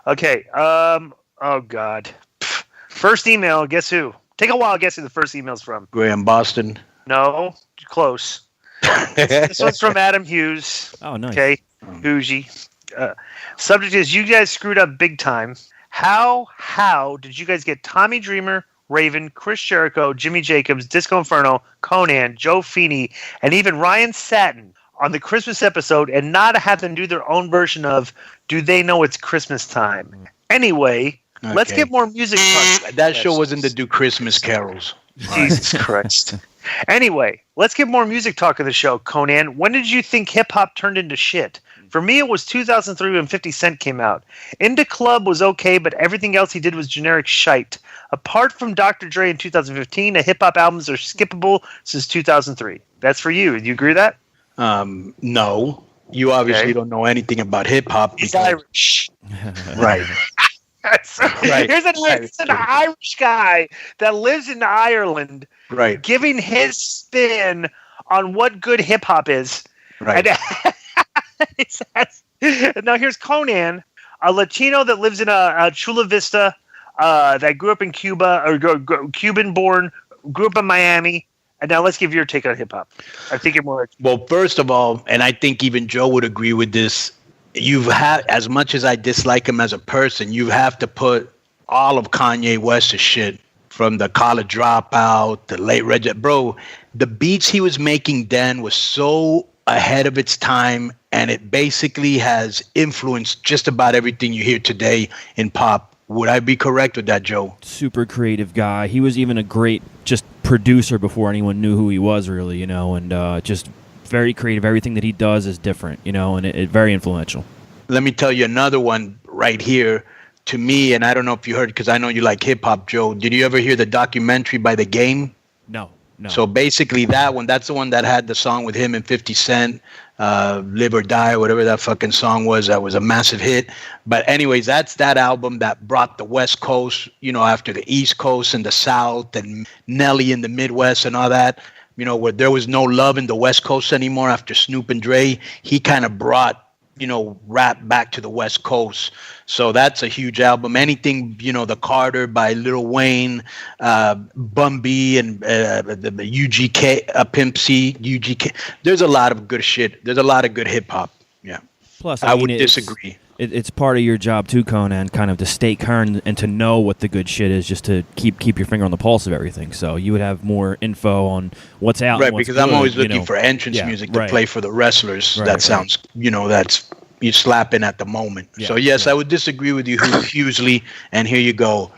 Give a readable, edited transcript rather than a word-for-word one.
Okay. Oh God. First email. Guess who? Take a while guessing the first email's from. Graham Boston. No, close. This one's from Adam Hughes. Oh, nice. Okay, Hughezy. Subject is: you guys screwed up big time. How did you guys get Tommy Dreamer, Raven, Chris Jericho, Jimmy Jacobs, Disco Inferno, Konnan, Joe Feeney, and even Ryan Satin on the Christmas episode, and not have them do their own version of "Do They Know It's Christmas Time"? Anyway, let's get more music. That show wasn't to do Christmas carols. Jesus Christ. Anyway, let's get more music talk of the show. Konnan, when did you think hip-hop turned into shit? For me, it was 2003 when 50 Cent came out. Indie Club was okay, but everything else he did was generic shite. Apart from Dr. Dre in 2015, the hip-hop albums are skippable since 2003. That's for you. Do you agree with that? No. You obviously don't know anything about hip-hop. He's Irish. Right. Right. Here's an Irish guy that lives in Ireland, right, giving his spin on what good hip hop is. Right. And now here's Konnan, a Latino that lives in a Chula Vista, that grew up in Cuba, or Cuban born, grew up in Miami. And now let's give your take on hip hop. I think you're more. Well, first of all, and I think even Joe would agree with this. You've had, as much as I dislike him as a person, you have to put all of Kanye West's shit, from the College Dropout, the late Reggie. Bro, the beats he was making then was so ahead of its time, and it basically has influenced just about everything you hear today in pop. Would I be correct with that, Joe? Super creative guy. He was even a great just producer before anyone knew who he was, really, and just very creative. Everything that he does is different, and it very influential. Let me tell you another one right here. To me, and I don't know if you heard, because I know you like hip-hop, Joe. Did you ever hear the documentary by The Game? No. So basically that's the one that had the song with him and 50 Cent, Live or Die, whatever that fucking song was. That was a massive hit. But anyways, that's that album that brought the West Coast, after the East Coast and the South, and Nelly in the Midwest and all that. Where there was no love in the West Coast anymore after Snoop and Dre. He kind of brought, rap back to the West Coast. So that's a huge album. Anything, the Carter by Lil Wayne, Bun B, and the UGK, Pimp C, UGK. There's a lot of good shit. There's a lot of good hip hop. Yeah. Plus, I would disagree. It's part of your job too, Konnan, kind of to stay current and to know what the good shit is, just to keep your finger on the pulse of everything. So you would have more info on what's out. Right, and what's because good, I'm always looking for entrance music to play for the wrestlers. That sounds, that's you slapping at the moment. So yes, I would disagree with you, Hughezy, and here you go.